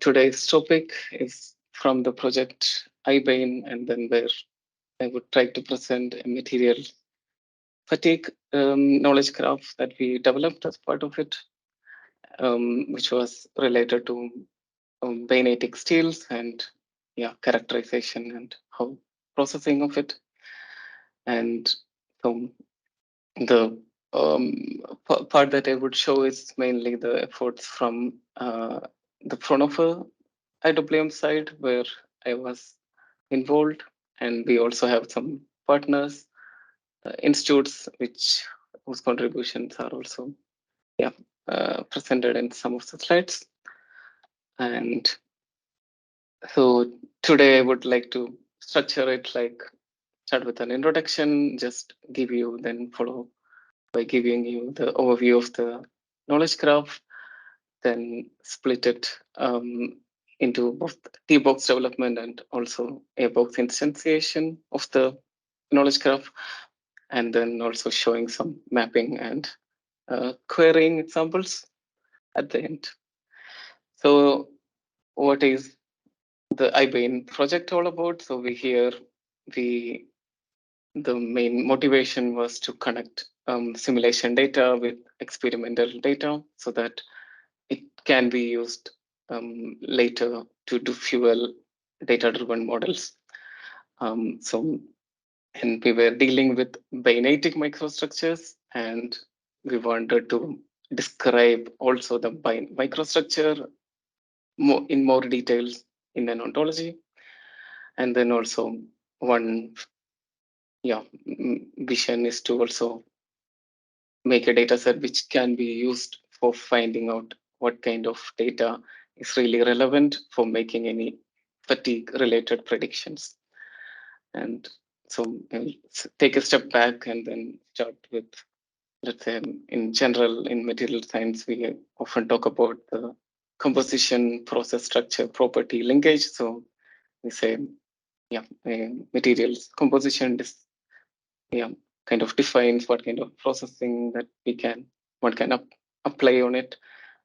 today's topic is from the project iBain, and then where I would try to present a material fatigue knowledge graph that we developed as part of it, which was related to bainitic styles and characterization and how processing of it. And so the part that I would show is mainly the efforts from the Fraunhofer IWM side, where I was involved, and we also have some partners, institutes, whose contributions are also presented in some of the slides. And so today I would like to structure it like start with an introduction, just give you, then follow by giving you the overview of the knowledge graph, then split it into both T-box development and also A-box instantiation of the knowledge graph, and then also showing some mapping and querying examples at the end. So what is the iBain project all about? So the main motivation was to connect simulation data with experimental data so that it can be used later to fuel data-driven models. And we were dealing with bainitic microstructures, and we wanted to describe also the microstructure in more details in an ontology. And then also one vision is to also make a data set which can be used for finding out what kind of data is really relevant for making any fatigue related predictions. And so I'll take a step back and then start with, let's say, in general, in material science, we often talk about the composition, process, structure, property, linkage. So we say, materials composition kind of defines what kind of processing that one can apply on it,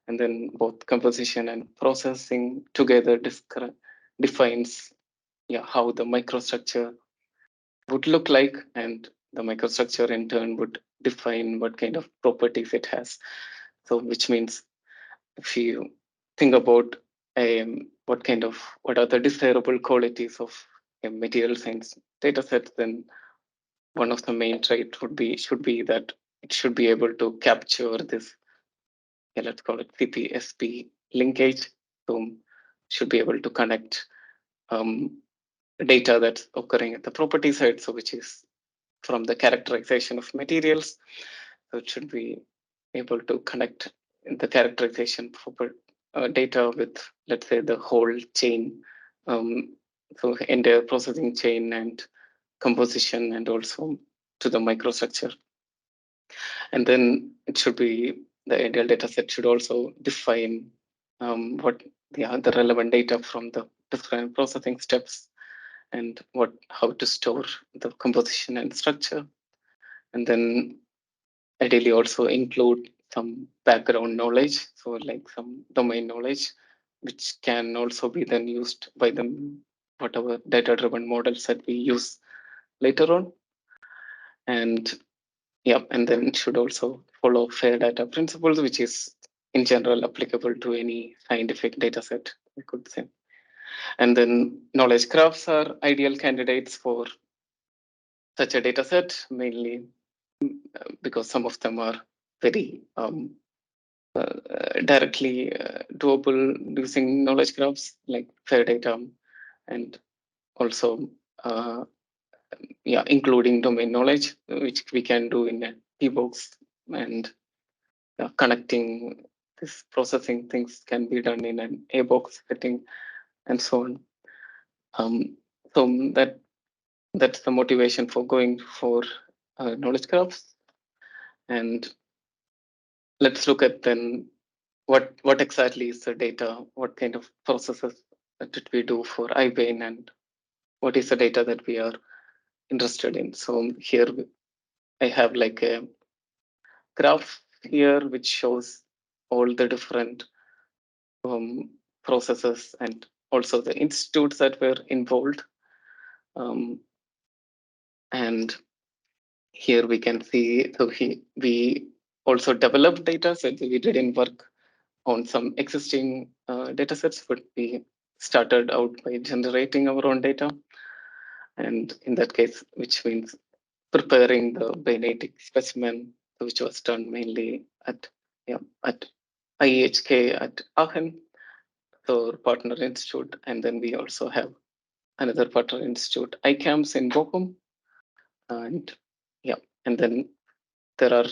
and then both composition and processing together defines how the microstructure would look like, and the microstructure in turn would define what kind of properties it has. So which means if you think about what are the desirable qualities of a material science data set, then one of the main traits should be that it should be able to capture this, let's call it CP-SP linkage. So should be able to connect data that's occurring at the property side, so which is from the characterization of materials. So it should be able to connect the characterization data with, let's say, the whole chain, so entire processing chain and composition, and also to the microstructure. And then it should be, the ideal data set should also define what the relevant data from the different processing steps, and how to store the composition and structure. And then ideally also include some background knowledge, so like some domain knowledge, which can also be then used by whatever data-driven models that we use later on. And then it should also follow fair data principles, which is in general applicable to any scientific data set, we could say. And then knowledge graphs are ideal candidates for such a data set, mainly because some of them are very directly doable using knowledge graphs like fair data, and also including domain knowledge, which we can do in a T-box, and connecting this processing things can be done in an A-box setting, and so on. So that's the motivation for going for knowledge graphs. And let's look at then what exactly is the data, what kind of processes did we do for iBain, and what is the data that we are interested in. So here I have like a graph here which shows all the different processes and also the institutes that were involved. And here we can see, so we also developed data sets. We didn't work on some existing data sets, but we started out by generating our own data. And in that case, which means preparing the bainitic specimen, which was done mainly at IEHK at Aachen, so partner institute, and then we also have another partner institute, ICAMS in Bochum, and and then there are,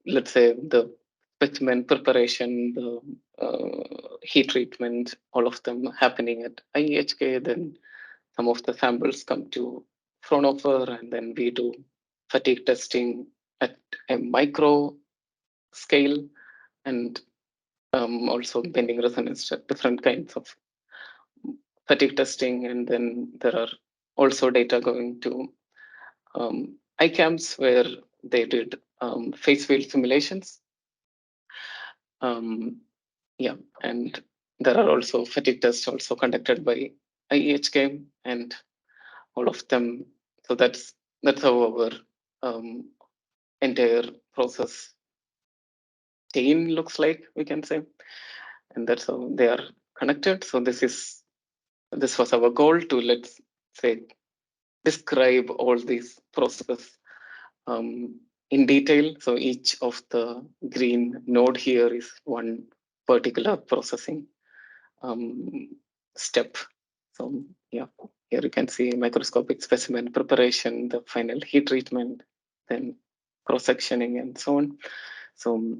let's say, the specimen preparation, the heat treatment, all of them happening at IEHK. Then some of the samples come to Fraunhofer, and then we do fatigue testing at a micro scale, and also bending resonance, different kinds of fatigue testing. And then there are also data going to ICAMS, where they did phase field simulations. And there are also fatigue tests also conducted by IEHK, and all of them. So that's how our entire process chain looks like, we can say, and that's how they are connected. So this was our goal, to, let's say, describe all these processes in detail. So each of the green node here is one particular processing step. So here you can see microscopic specimen preparation, the final heat treatment, then cross-sectioning, and so on. So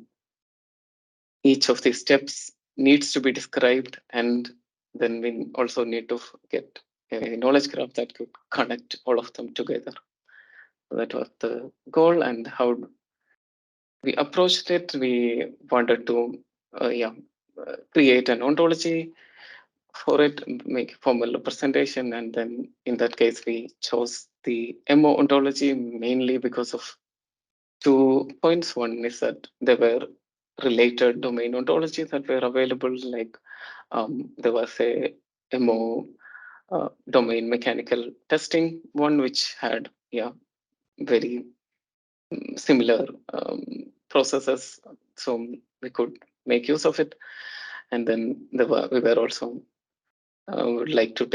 each of these steps needs to be described, and then we also need to get a knowledge graph that could connect all of them together. So that was the goal. And how we approached it, we wanted to create an ontology for it, make formal representation, and then in that case we chose the EMMO ontology mainly because of 2 points. One is that there were related domain ontologies that were available, like there was a EMMO domain mechanical testing one, which had very similar processes, so we could make use of it. And then we were also would like to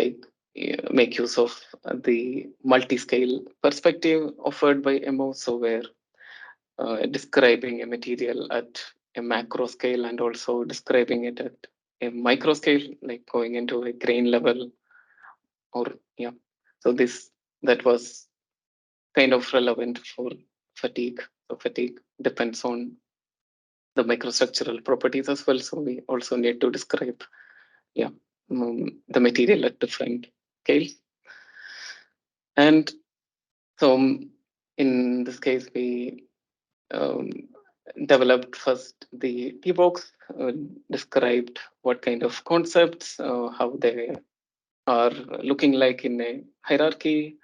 make use of the multi-scale perspective offered by EMMO, so where describing a material at a macro scale and also describing it at a micro scale, like going into a grain level, or so that was kind of relevant for fatigue. So fatigue depends on the microstructural properties as well, so we also need to describe the material at different scales. And so in this case, we developed first the T-box, described what kind of concepts, how they are looking like in a hierarchy,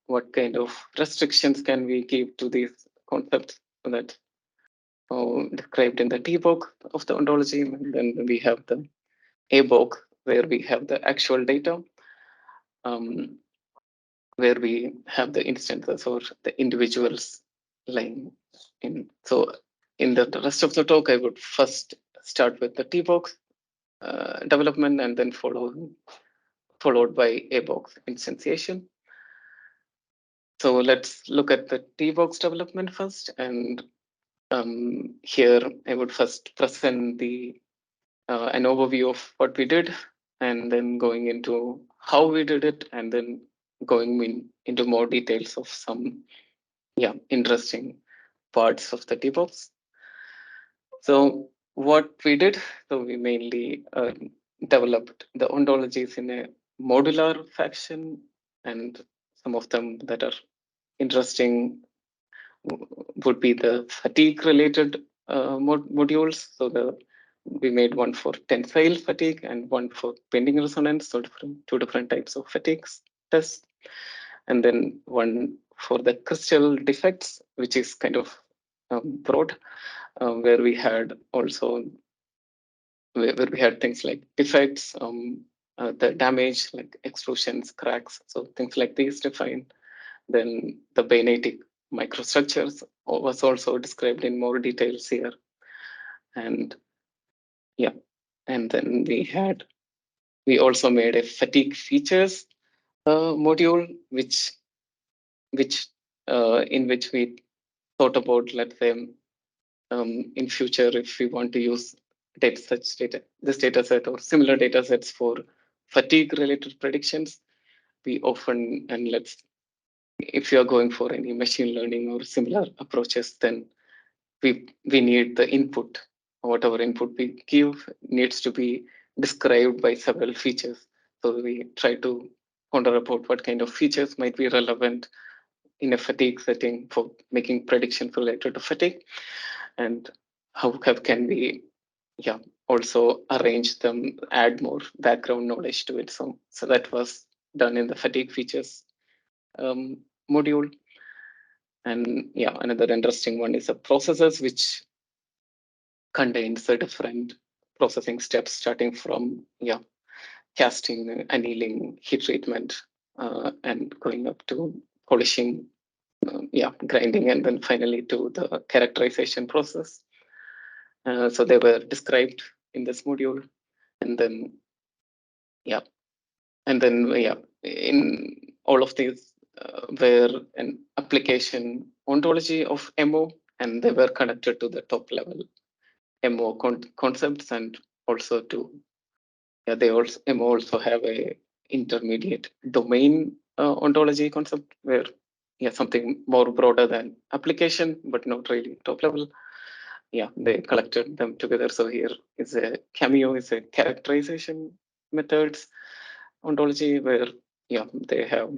what kind of restrictions can we give to these concepts, so that described in the T-box of the ontology. And then we have the A-box, where we have the actual data, where we have the instances or the individuals lying in. So in the rest of the talk, I would first start with the T-box development, and then followed by A-box instantiation. So let's look at the T-box development first. And here I would first present an overview of what we did, and then going into how we did it, and then going into more details of some interesting parts of the T-box. So what we did, so we mainly developed the ontologies in a modular fashion, and some of them that are interesting would be the fatigue related modules. So we made one for tensile fatigue and one for bending resonance, so two different types of fatigues tests, and then one for the crystal defects, which is kind of broad, where we had also where we had things like defects, the damage like exclusions, cracks, so things like these defined. Then the bainitic microstructures was also described in more details here. And yeah, and then we also made a fatigue features module, which in which we thought about, let's say, in future, if we want to use this data set or similar data sets for fatigue related predictions, we often, and let's, if you are going for any machine learning or similar approaches, then we need the input. Whatever input we give needs to be described by several features. So we try to ponder about what kind of features might be relevant in a fatigue setting for making predictions related to fatigue, and can we also arrange them, add more background knowledge to it. So that was done in the fatigue features um, module. And yeah, another interesting one is the processes, which contains the different processing steps starting from casting, annealing, heat treatment, and going up to polishing, grinding, and then finally to the characterization process. So they were described in this module. And then yeah in all of these were an application ontology of EMMO, and they were connected to the top level EMMO concepts, and also to they also EMMO also have a intermediate domain ontology concept, where something more broader than application but not really top level. They collected them together. So here is a Cameo, is a characterization methods ontology, where they have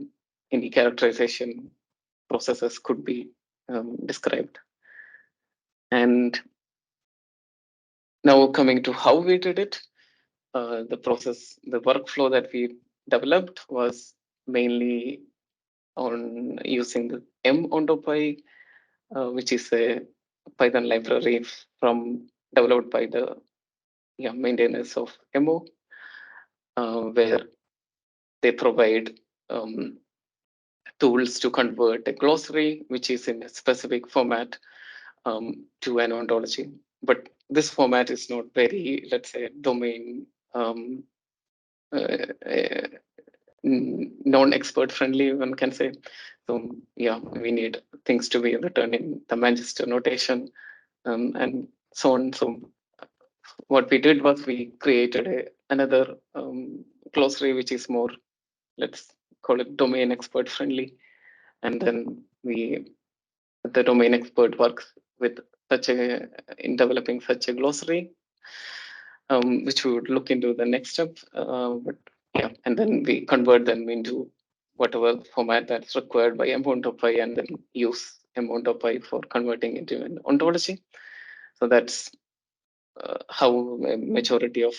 any characterization processes could be described. And now coming to how we did it, the workflow that we developed was mainly on using the M-ontopy, which is a Python library developed by the maintainers of EMMO, where they provide tools to convert a glossary, which is in a specific format, to an ontology. But this format is not very, let's say, domain uh, uh, non-expert friendly, one can say. So we need things to be written in the Manchester notation, and so on. So what we did was we created another glossary, which is more, let's call it domain expert friendly. And then the domain expert works with in developing such a glossary, which we would look into the next step. But and then we convert them into whatever format that's required by M-ontopy, and then use M-ontopy for converting into an ontology. So that's how a majority of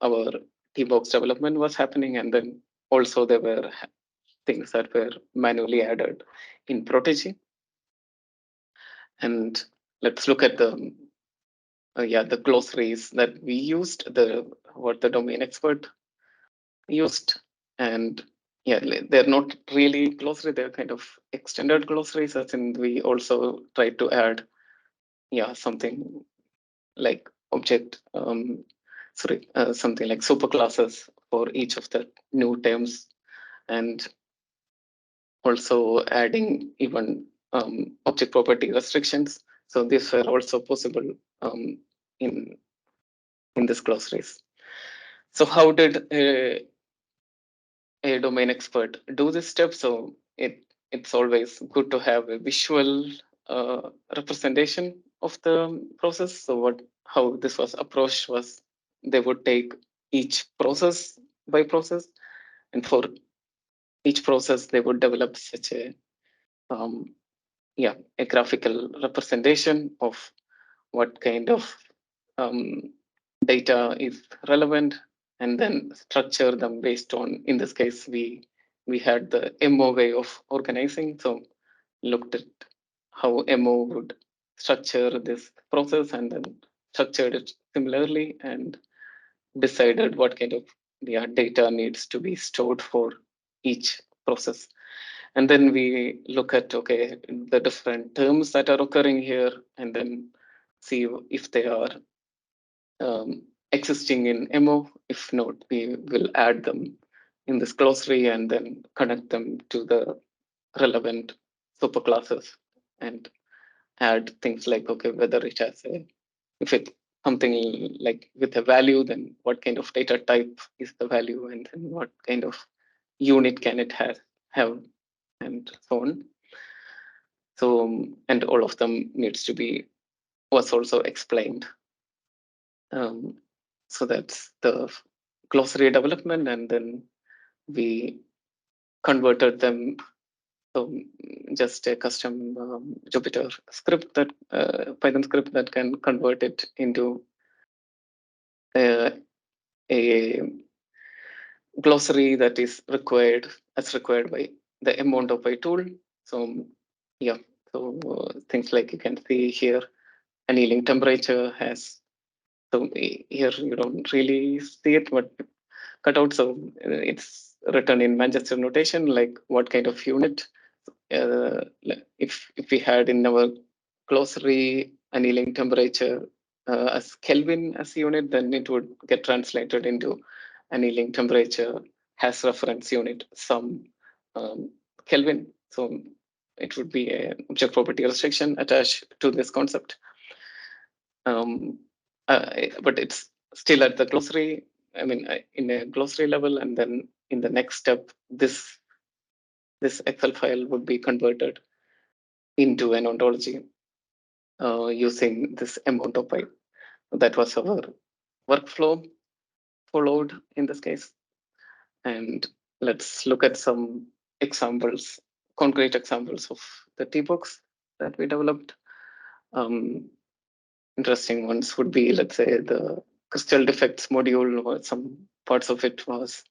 our T-box development was happening. And then also there were things that were manually added in Protege. And let's look at the glossaries that we used, what the domain expert used. And they're not really glossary, they're kind of extended glossaries, as in we also tried to add something like something like superclasses for each of the new terms, and also adding even object property restrictions. So these were also possible in this glossaries. So how did a domain expert do this step? So it's always good to have a visual representation of the process. So how this was approached was, they would take each process by process, and for each process they would develop such um, a graphical representation of what kind of data is relevant, and then structure them based on, in this case, we had the EMMO way of organizing. So looked at how EMMO would structure this process, and then structured it similarly and decided what kind of data needs to be stored for each process. And then we look at, okay, the different terms that are occurring here, and then see if they are existing in EMMO. If not, we will add them in this glossary and then connect them to the relevant superclasses and add things like, okay, whether it has a, if it's something like with a value, then what kind of data type is the value, and then what kind of unit can it have, and so on. So, and all of them needs to be, was also explained. So that's the glossary development, and then we converted them. So just a custom Jupyter script, that Python script that can convert it into a glossary that is required, as required by the EMMO-based tool. So yeah, so things like you can see here, annealing temperature has, so here you don't really see it, but cut out. So it's written in Manchester notation, like what kind of unit. If we had in our glossary annealing temperature as Kelvin as unit, then it would get translated into annealing temperature has reference unit some Kelvin. So it would be an object property restriction attached to this concept. But it's still at the glossary. I mean, in a glossary level, and then in the next step, this Excel file would be converted into an ontology using this EMMO-based. That was our workflow followed in this case. And let's look at some examples, concrete examples of the T-box that we developed. Interesting ones would be, let's say, the crystal defects module, or some parts of it was,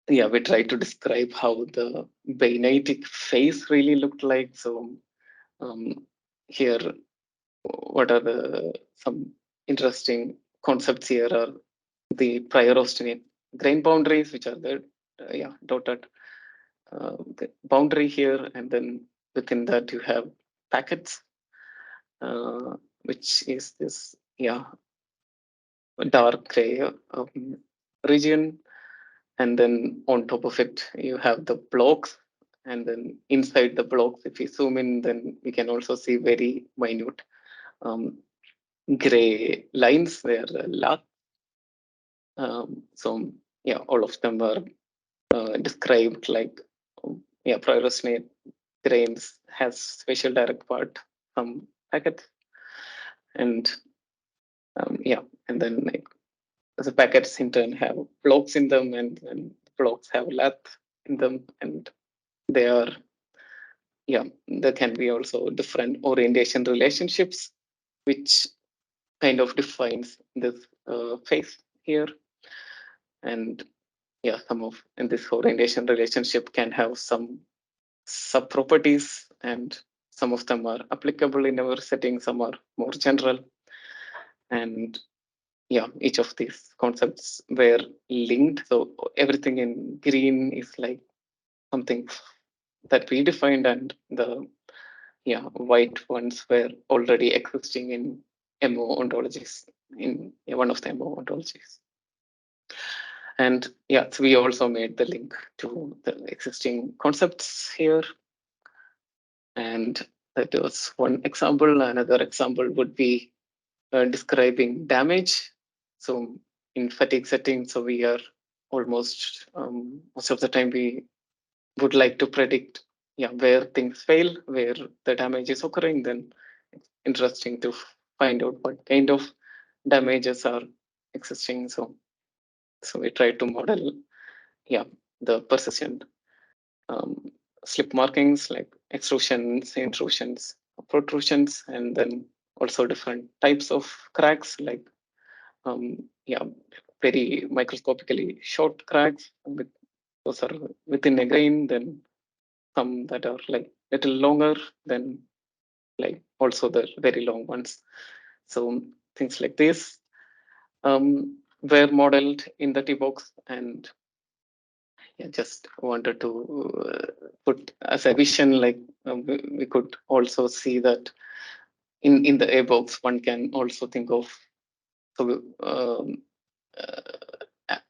yeah, we tried to describe how the bainitic phase really looked like. So here, what are the some interesting concepts here are the prior ostinate grain boundaries, which are the dotted the boundary here, and then within that you have packets, which is this dark gray region, and then on top of it you have the blocks, and then inside the blocks, if we zoom in, then we can also see very minute gray lines where lath. So yeah, all of them are described like prior ostinate grains has spatial direct part from packets, and and then like the packets in turn have blocks in them, and blocks have lath in them, and they are there can be also different orientation relationships, which kind of defines this phase here. And some of in this orientation relationship can have some sub properties, and some of them are applicable in our setting, some are more general. And each of these concepts were linked. So everything in green is like something that we defined, and the white ones were already existing in EMMO ontologies, in one of the EMMO ontologies. And so we also made the link to the existing concepts here. And that was one example. Another example would be describing damage. So in fatigue settings, so we are almost most of the time we would like to predict where things fail, where the damage is occurring. Then it's interesting to find out what kind of damages are existing. So we try to model the persistent slip markings like extrusions, intrusions, protrusions, and then also different types of cracks, like very microscopically short cracks. Those are within a grain. Then some that are like little longer. Then like also the very long ones. So things like this were modeled in the T-box, and yeah, just wanted to put as a vision, like we could also see that in the A box, one can also think of so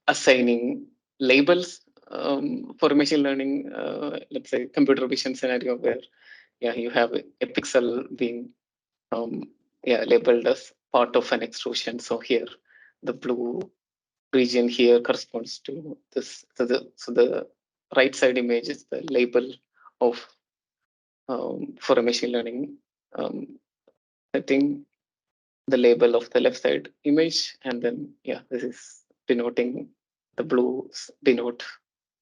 assigning labels for machine learning, let's say computer vision scenario where yeah, you have a pixel being yeah, labeled as part of an extrusion. So here, the blue region here corresponds to this. So the right side image is the label of for a machine learning setting, the label of the left side image, and then yeah, this is denoting the blues denote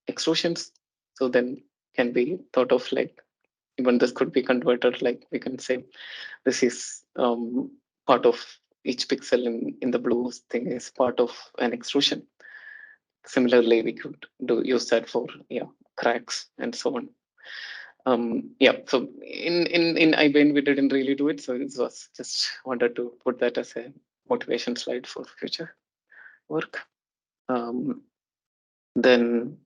extrusions. So then can be thought of like even this could be converted, like we can say this is part of each pixel in the blue thing is part of an extrusion. Similarly, we could use that for yeah, cracks and so on. Yeah, so in iBain we didn't really do it, so it was just wanted to put that as a motivation slide for future work. Um, then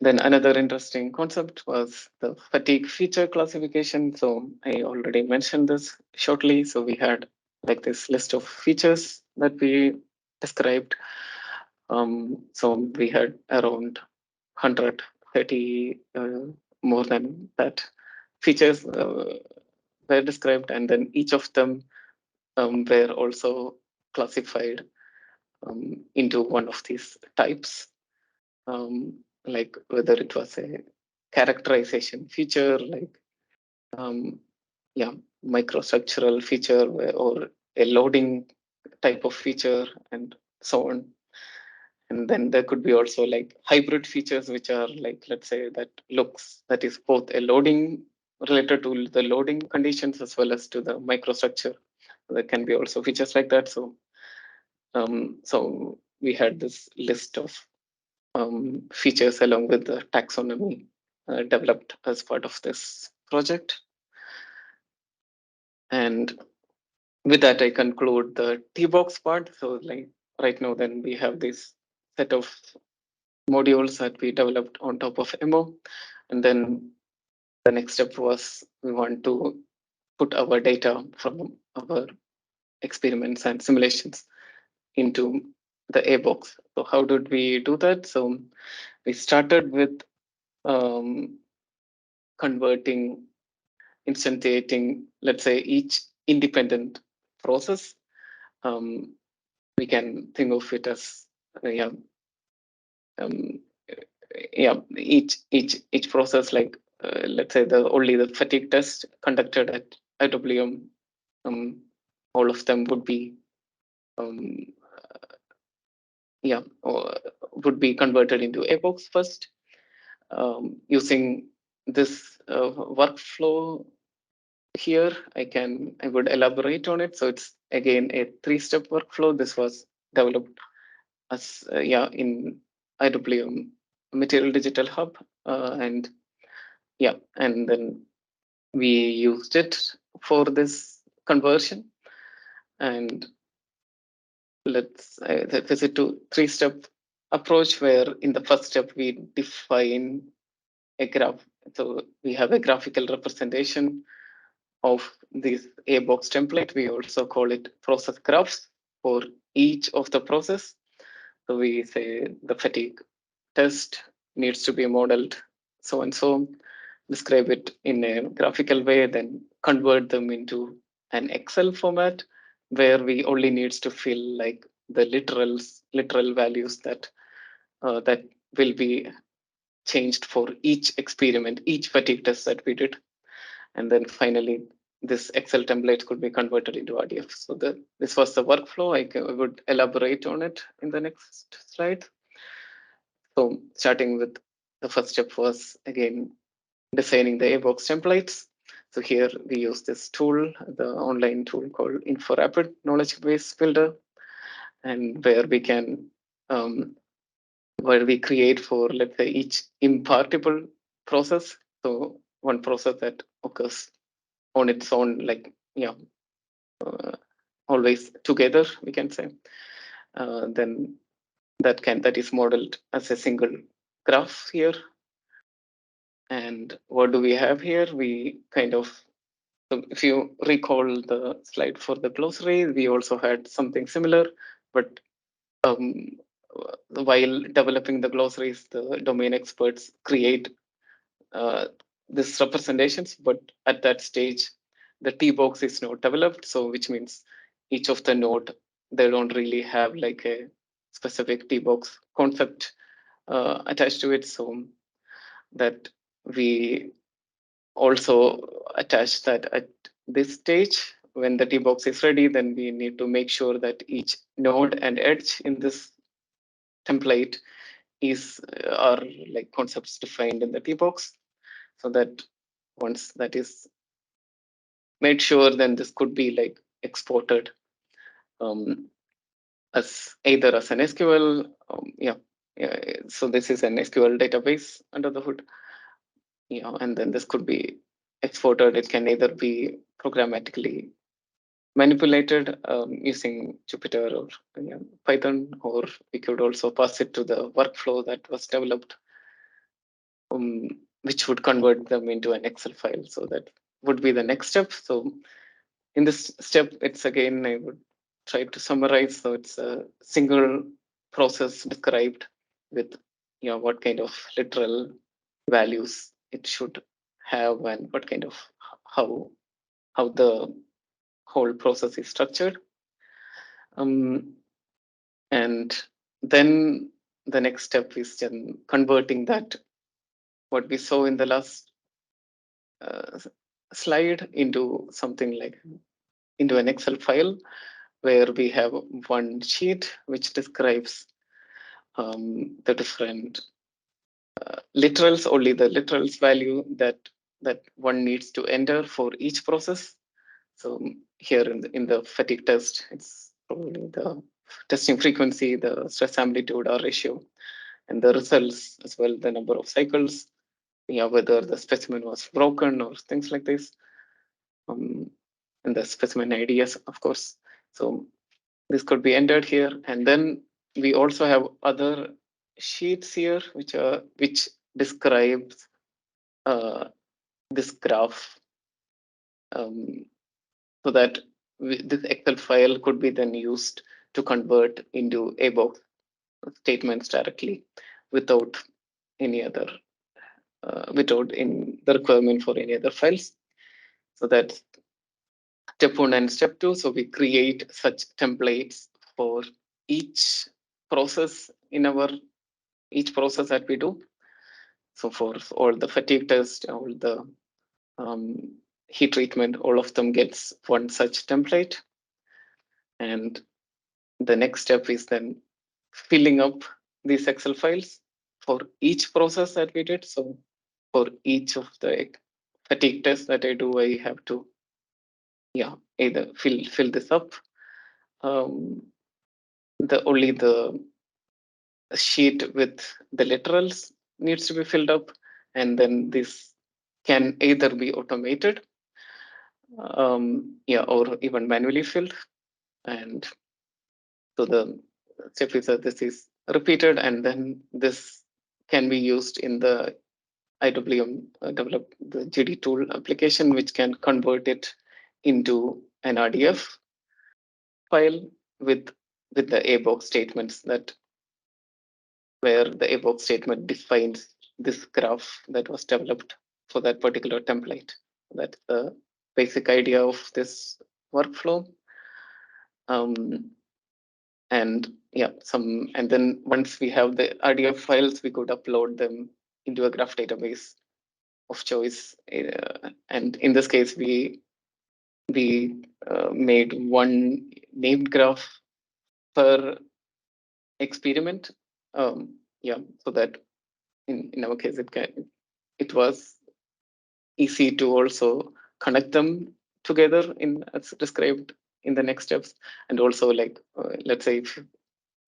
another interesting concept was the fatigue feature classification. So I already mentioned this shortly. So we had like this list of features that we described. So we had around 130 more than that features were described, and then each of them were also classified into one of these types, like whether it was a characterization feature, like yeah, microstructural feature, or a loading type of feature, and so on. And then there could be also like hybrid features, which are like, let's say that is both a loading related to the loading conditions as well as to the microstructure. There can be also features like that. So we had this list of features along with the taxonomy developed as part of this project. And with that, I conclude the T-box part. So like right now, then we have this set of modules that we developed on top of EMMO. And then the next step was we want to put our data from our experiments and simulations into the A box. So how did we do that? So we started with converting, instantiating, let's say, each independent process. We can think of it as yeah, um, yeah, each process, like let's say only the fatigue test conducted at IWM, all of them would be um, yeah, would be converted into a box first, using this workflow here. I would elaborate on it. So it's again a 3-step workflow. This was developed as yeah, in IWM Material Digital Hub, and yeah, and then we used it for this conversion. And let's visit to 3-step approach, where in the first step we define a graph. So we have a graphical representation of this A box template. We also call it process graphs for each of the process. So we say the fatigue test needs to be modeled so and so, describe it in a graphical way, then convert them into an Excel format where we only needs to fill like the literal values that will be changed for each experiment, each fatigue test that we did. And then finally, this Excel template could be converted into RDF. So this was the workflow. I would elaborate on it in the next slide. So starting with the first step was again designing the A-box templates. So here we use this tool, the online tool called InfoRapid Knowledge Base Builder, and um, where we create for, let's say, each impartible process. So one process that occurs on its own, like always together, we can say, then that is modeled as a single graph here. And what do we have here? We kind of, so if you recall the slide for the glossary, we also had something similar, but while developing the glossaries, the domain experts create these representations, but at that stage, the T box is not developed. So which means each of the node, they don't really have like a specific T box concept attached to it. So that we also attach that at this stage, when the T box is ready, then we need to make sure that each node and edge in this template is are like concepts defined in the T box, so that once that is made sure, then this could be like exported um, as either as an SQL. So this is an SQL database under the hood, and then this could be exported. It can either be programmatically manipulated using Jupyter or Python, or we could also pass it to the workflow that was developed, which would convert them into an Excel file. So that would be the next step. So in this step, it's again, I would try to summarize. So it's a single process described with what kind of literal values it should have, and what kind of how the whole process is structured. And then the next step is then converting that what we saw in the last slide into something like into an Excel file, where we have one sheet which describes the different literals, only the literals value that one needs to enter for each process. So here in the fatigue test, it's probably the testing frequency, the stress amplitude or ratio, and the results as well, the number of cycles, whether the specimen was broken or things like this, and the specimen IDs, of course. So this could be entered here, and then we also have other sheets here which describes this graph, so that this Excel file could be then used to convert into ABOC statements directly without any other without in the requirement for any other files. So that's step 1 and step 2. So we create such templates for each process in our each process that we do. So for all the fatigue test, all the heat treatment, all of them gets one such template. And the next step is then filling up these Excel files for each process that we did. So for each of the fatigue tests that I do, I have to either fill this up. Only the sheet with the literals needs to be filled up, and then this can either be automated, or even manually filled. And so the step is that this is repeated, and then this can be used in the IWM develop the GD tool application, which can convert it into an RDF file with the ABOC statements, that where the ABOC statement defines this graph that was developed for that particular template. That's the basic idea of this workflow. And then once we have the RDF files, we could upload them into a graph database of choice. And in this case, we made one named graph per experiment. So that in our case, it was easy to also connect them together as described in the next steps. And also, like let's say if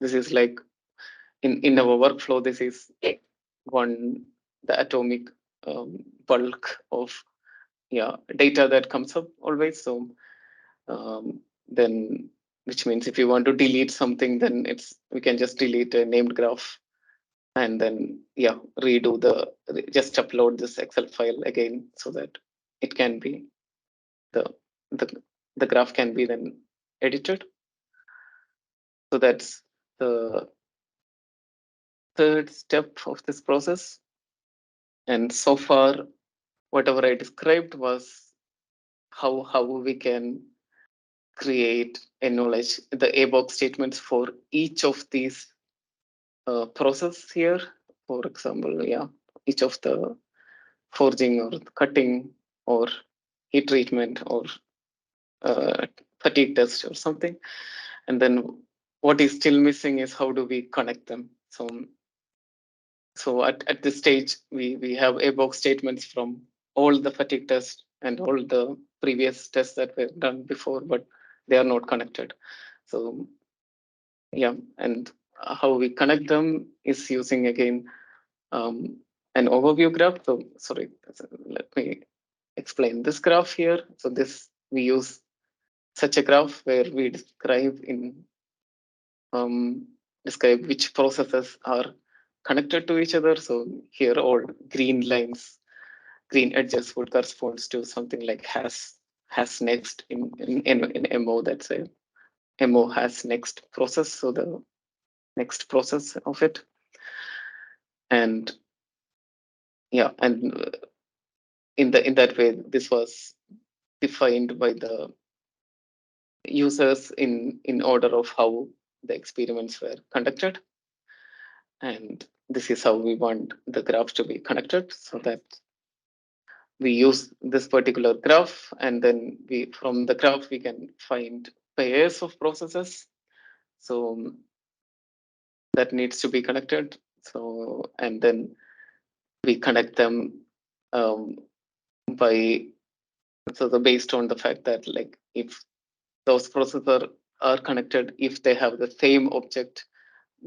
this is like in our workflow, this is the atomic bulk of data that comes up always. So then, which means if you want to delete something, then we can just delete a named graph, and then just upload this Excel file again so that it can be the the graph can be then edited. So that's the third step of this process. And so far, whatever I described was how we can create the ABOC statements for each of these process here. For example, each of the forging or cutting or heat treatment or fatigue test or something. And then what is still missing is how do we connect them. So at this stage, we have ABOC statements from all the fatigue tests and all the previous tests that were done before, but they are not connected. So and how we connect them is using again an overview graph. So sorry, let me explain this graph here. So we use such a graph where we describe which processes are connected to each other. So here all green lines, green edges would correspond to something like has next in MO. That's a MO has next process. So the next process of it. And in that way, this was defined by the users in order of how the experiments were conducted. And this is how we want the graphs to be connected, so that we use this particular graph, and then from the graph we can find pairs of processes. So that needs to be connected. So and then we connect them based on the fact that like if those processes are connected, if they have the same object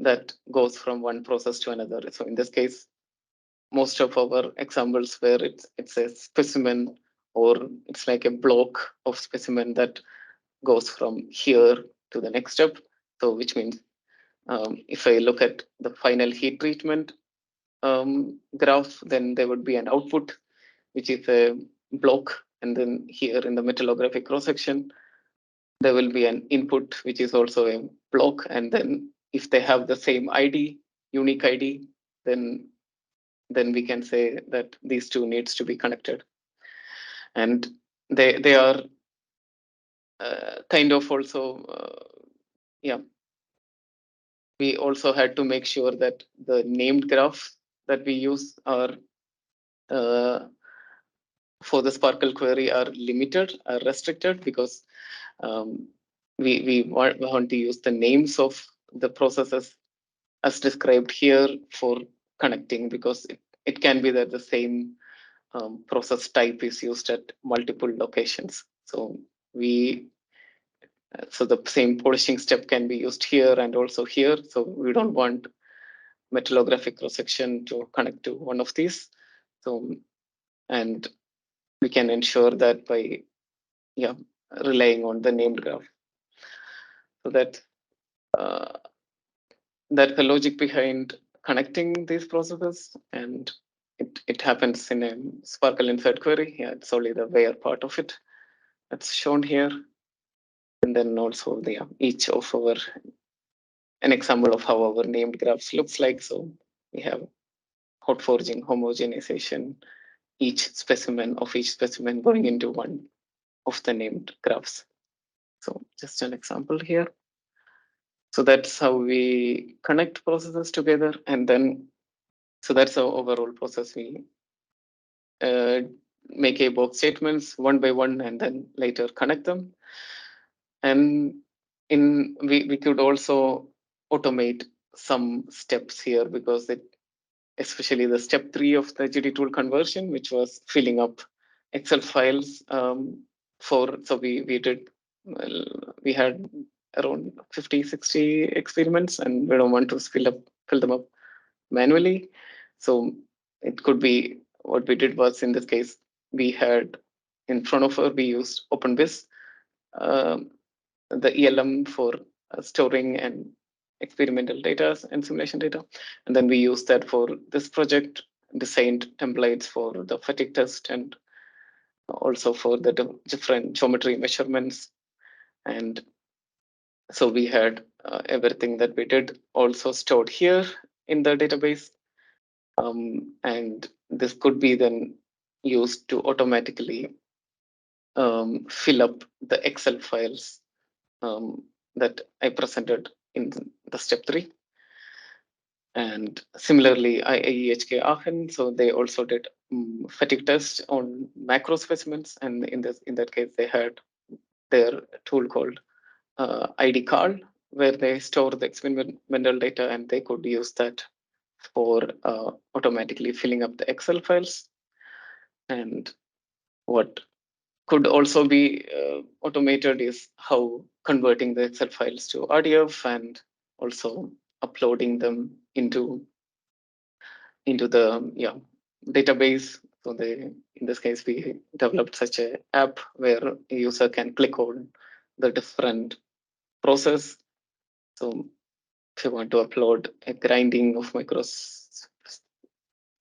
that goes from one process to another. So in this case, most of our examples where it's a specimen, or it's like a block of specimen that goes from here to the next step. So which means if I look at the final heat treatment graph, then there would be an output, which is a block. And then here in the metallographic cross section, there will be an input, which is also a block. And then if they have the same ID, unique ID, then we can say that these two needs to be connected. And they are kind of also, we also had to make sure that the named graphs that we use are for the SPARQL query are restricted, because we want to use the names of the processes as described here for connecting, because it can be that the same process type is used at multiple locations. So the same polishing step can be used here and also here. So we don't want metallographic cross section to connect to one of these. So and we can ensure that by relying on the named graph. So that that's the logic behind connecting these processes, and it happens in a SPARQL insert query. It's only the where part of it that's shown here. And then also each of an example of how our named graphs looks like. So we have hot forging, homogenization, each specimen going into one of the named graphs. So just an example here. So that's how we connect processes together. And then, so that's our overall process. We make ABOC statements one by one and then later connect them. And we could also automate some steps here, because especially the step 3 of the GD tool conversion, which was filling up Excel files so we had around 50-60 experiments, and we don't want to fill them up manually. So it could be, what we did was, in this case, we had in Fraunhofer, we used OpenBiz, the ELM for storing and experimental data and simulation data. And then we used that for this project, designed templates for the fatigue test and also for the different geometry measurements. And so we had everything that we did also stored here in the database. And this could be then used to automatically fill up the Excel files that I presented in the step 3. And similarly, IEHK Aachen, so they also did fatigue tests on macro specimens, and in that case, they had their tool called IDCAL, where they store the experimental data, and they could use that for automatically filling up the Excel files. And what could also be automated is how converting the Excel files to RDF and also uploading them into the database. So in this case, we developed such a app where a user can click on the different process. So if you want to upload a grinding of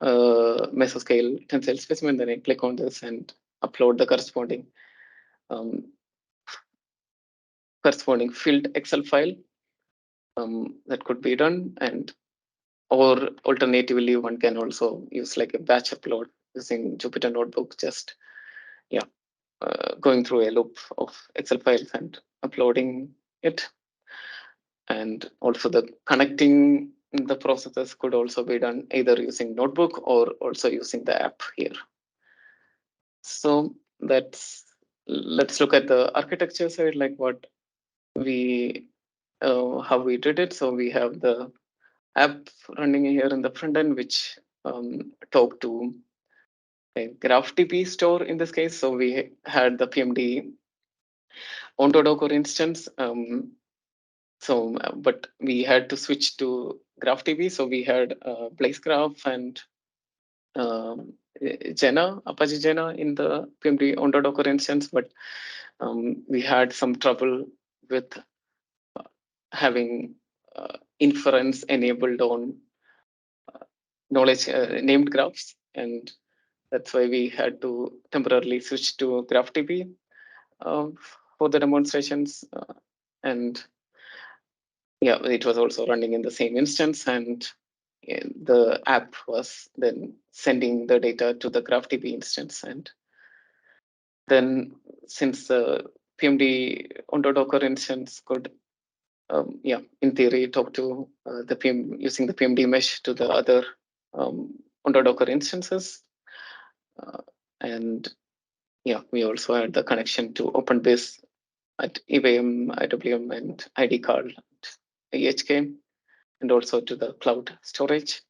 mesoscale tensile specimen, then I click on this and upload the corresponding field Excel file that could be done. And or alternatively, one can also use like a batch upload using Jupyter Notebook, just going through a loop of Excel files and uploading it. And also the connecting the processes could also be done either using Notebook or also using the app here. So let's look at the architecture side, like what we how we did it. So we have the app running here in the front end, which talk to a GraphDB store in this case. So we had the PMD OntoDocker instance. But we had to switch to GraphDB. So we had BlazeGraph and Apache Jena in the PMD OntoDocker instance, but we had some trouble with having inference enabled on knowledge named graphs, and that's why we had to temporarily switch to GraphDB for the demonstrations. And yeah, it was also running in the same instance, and the app was then sending the data to the GraphDB instance. And then since the PMD OntoDocker instance could, in theory, talk to the using the PMD mesh to the other OntoDocker instances. And yeah, we also had the connection to OpenBiz at EVM, IWM, and IDCAL, EHK, and also to the cloud storage.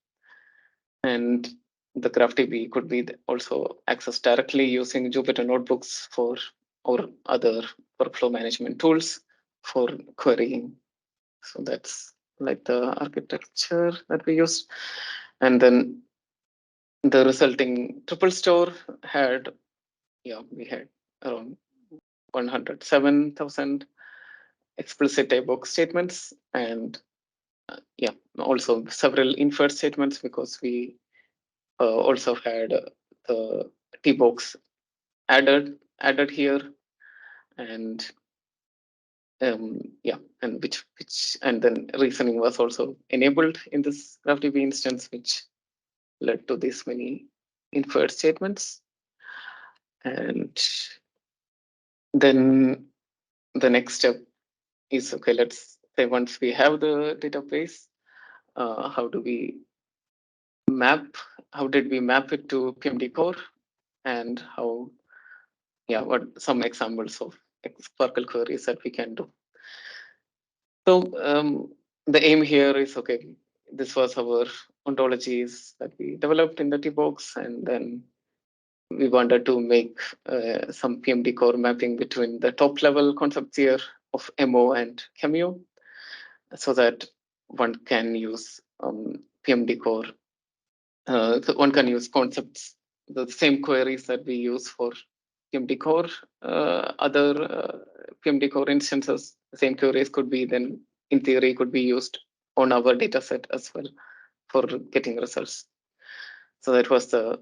And the GraphDB could be also accessed directly using Jupyter Notebooks or other workflow management tools for querying. So that's like the architecture that we used. And then the resulting triple store had, we had around 107,000 explicit type statements, and also several inferred statements, because we also had the T-box added here, and and which and then reasoning was also enabled in this GraphDB instance, which led to this many inferred statements. And then the next step is, okay, let's say once we have the database, how did we map it to PMDco, and what some examples of SPARQL queries that we can do. So the aim here is, okay, this was our ontologies that we developed in the T-box, and then we wanted to make some PMDco mapping between the top level concepts here of EMMO and Cameo, so that one can use PMDco. So one can use concepts, the same queries that we use for PMDcore, other PMDcore instances, the same queries could be then, in theory, could be used on our data set as well for getting results. So that was the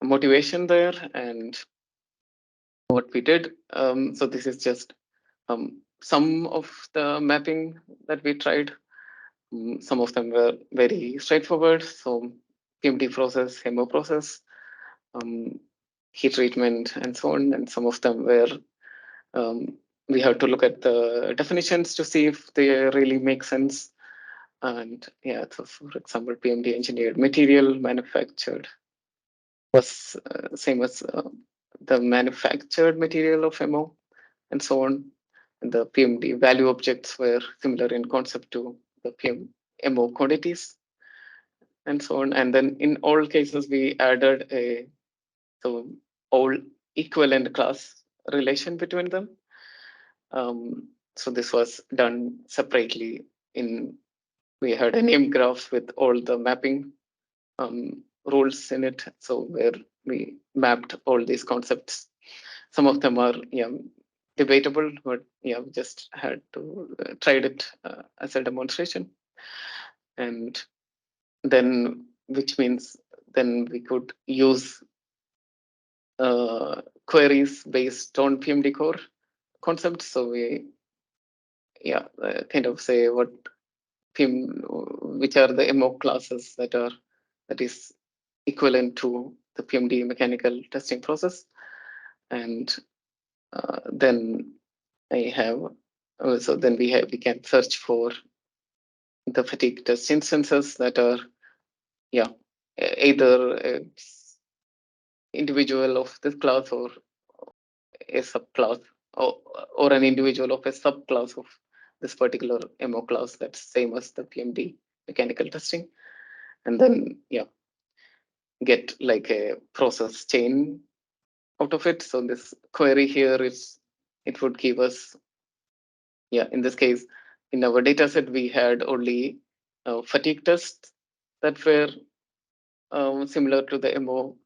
motivation there and what we did. So this is just some of the mapping that we tried. Some of them were very straightforward. So PMD process, EMMO process, heat treatment, and so on. And some of them were we have to look at the definitions to see if they really make sense. And yeah, so for example, PMD engineered material manufactured was same as the manufactured material of MO and so on. And the PMD value objects were similar in concept to the MO quantities and so on. And then in all cases, we added a all equivalent class relation between them. So this was done separately we had a name graph with all the mapping rules in it. So where we mapped all these concepts. Some of them are debatable, but we just had to tried it as a demonstration. And then, which means then we could use queries based on PMDcore concepts. So we kind of say which are the MO classes that is equivalent to the PMD mechanical testing process. And then I have so then we can search for the fatigue test instances that are either individual of this class or a subclass or an individual of a subclass of this particular MO class that's same as the PMD mechanical testing. And then get like a process chain out of it. So this query here it would give us in this case in our data set we had only fatigue tests that were similar to the MO.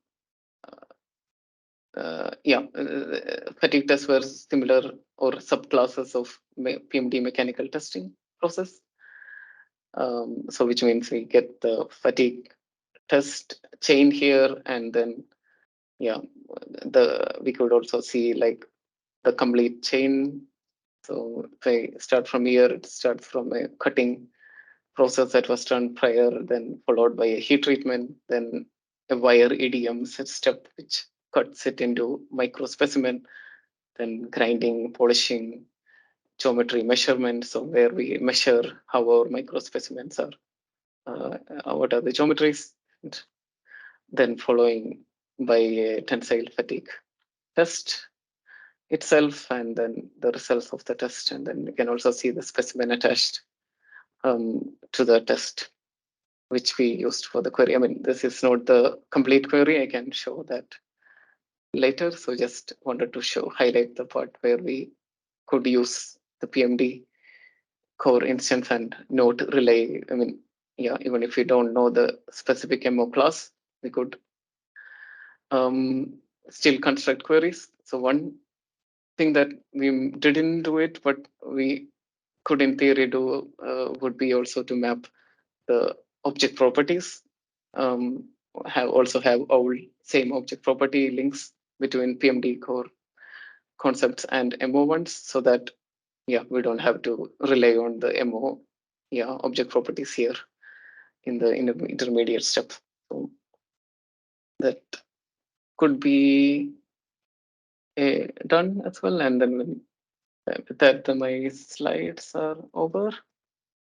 Fatigue tests were similar or subclasses of PMD mechanical testing process. So which means we get the fatigue test chain here, and then we could also see like the complete chain. So if I start from here, it starts from a cutting process that was done prior, then followed by a heat treatment, then a wire EDM step which cuts it into micro specimen, then grinding, polishing, geometry measurement. So where we measure how our micro specimens are, what are the geometries, and then following by a tensile fatigue test itself, and then the results of the test, and then you can also see the specimen attached to the test which we used for the query. I mean, this is not the complete query. I can show that later. So just wanted to highlight the part where we could use the PMD core instance and not rely. I mean, even if we don't know the specific MO class, we could still construct queries. So one thing that we didn't do it, but we could in theory do would be also to map the object properties. Have all same object property links between PMD core concepts and MO ones, so that we don't have to rely on the MO object properties here in the intermediate step. So that could be done as well. And then with that, my slides are over.